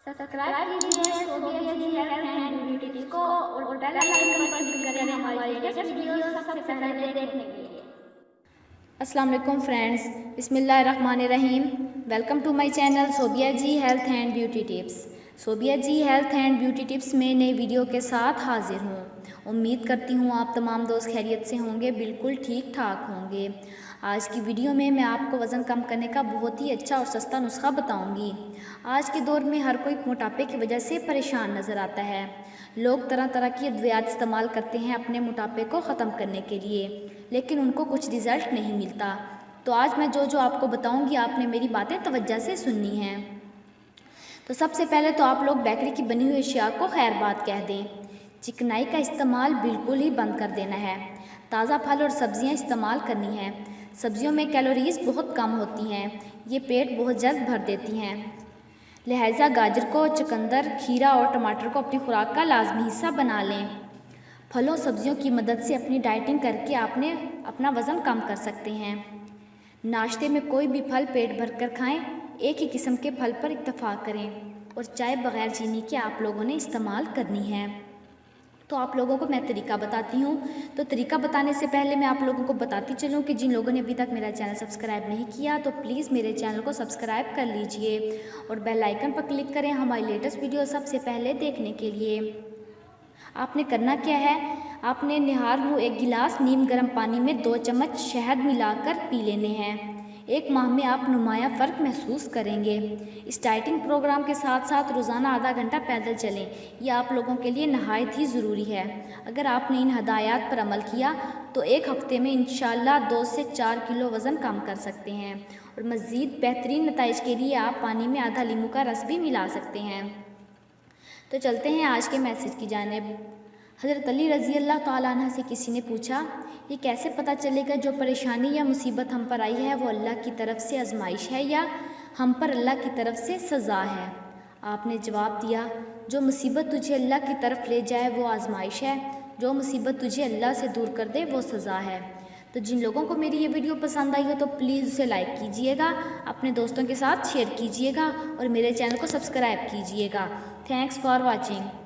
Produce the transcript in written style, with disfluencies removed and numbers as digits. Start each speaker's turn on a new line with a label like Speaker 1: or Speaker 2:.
Speaker 1: Subscribe कीजिए Sobia ji health and beauty tips को और बेल आइकन पर क्लिक करें हमारी लेटेस्ट वीडियो सबसे पहले देखने के लिए।
Speaker 2: अस्सलाम वालेकुम फ्रेंड्स, बिस्मिल्लाहिर्रहमानिर्रहीम। Welcome to my channel Sobia ji health and beauty tips. Sobia ji health and beauty tips में नई वीडियो के साथ हाजिर हूँ। उम्मीद करती हूँ आप तमाम दोस्त खैरियत से होंगे, बिल्कुल ठीक ठाक होंगे। आज की वीडियो में मैं आपको वज़न कम करने का बहुत ही अच्छा और सस्ता नुस्खा बताऊंगी। आज के दौर में हर कोई मोटापे की वजह से परेशान नज़र आता है। लोग तरह तरह की अद्वियात इस्तेमाल करते हैं अपने मोटापे को ख़त्म करने के लिए, लेकिन उनको कुछ रिज़ल्ट नहीं मिलता। तो आज मैं जो आपको बताऊंगी आपने मेरी बातें तवज्जो से सुननी हैं। तो सबसे पहले तो आप लोग बेकरी की बनी हुई अशिया को खैर बात कह दें। चिकनाई का इस्तेमाल बिल्कुल ही बंद कर देना है। ताज़ा फल और सब्ज़ियाँ इस्तेमाल करनी है। सब्ज़ियों में कैलोरीज़ बहुत कम होती हैं, ये पेट बहुत जल्द भर देती हैं। लिहाजा गाजर को, चुकंदर, खीरा और टमाटर को अपनी खुराक का लाजमी हिस्सा बना लें। फलों सब्जियों की मदद से अपनी डाइटिंग करके आपने अपना वज़न कम कर सकते हैं। नाश्ते में कोई भी फल पेट भर कर खाएँ, एक ही किस्म के फल पर इत्तेफाक करें और चाय बग़ैर चीनी के आप लोगों ने इस्तेमाल करनी है। तो आप लोगों को मैं तरीका बताती हूँ। तो तरीका बताने से पहले मैं आप लोगों को बताती चलूँ कि जिन लोगों ने अभी तक मेरा चैनल सब्सक्राइब नहीं किया तो प्लीज़ मेरे चैनल को सब्सक्राइब कर लीजिए और बेल आइकन पर क्लिक करें हमारी लेटेस्ट वीडियो सबसे पहले देखने के लिए। आपने करना क्या है, आपने निहार मुँह 1 गिलास नीम गर्म पानी में 2 चम्मच शहद मिलाकर पी लेने हैं। 1 माह में आप नुमाया फ़र्क महसूस करेंगे। इस डाइटिंग प्रोग्राम के साथ साथ रोज़ाना आधा घंटा पैदल चलें, ये आप लोगों के लिए नहायत ही ज़रूरी है। अगर आपने इन हदायत पर अमल किया तो 1 हफ़्ते में इंशाल्लाह 2 से 4 किलो वज़न कम कर सकते हैं और मज़ीद बेहतरीन नताइज के लिए आप पानी में आधा नींबू का रस भी मिला सकते हैं। तो चलते हैं आज के मैसेज की जानिब। हज़रत अली रज़ी अल्लाह तआला अन्हु से किसी ने पूछा, ये कैसे पता चलेगा जो परेशानी या मुसीबत हम पर आई है वो अल्लाह की तरफ से आजमाइश है या हम पर अल्लाह की तरफ से सज़ा है? आपने जवाब दिया, जो मुसीबत तुझे अल्लाह की तरफ ले जाए वो आजमाइश है, जो मुसीबत तुझे अल्लाह से दूर कर दे वो सज़ा है। तो जिन लोगों को मेरी ये वीडियो पसंद आई हो तो प्लीज़ उसे लाइक कीजिएगा, अपने दोस्तों के साथ शेयर कीजिएगा और मेरे चैनल को सब्सक्राइब कीजिएगा। Thanks for watching.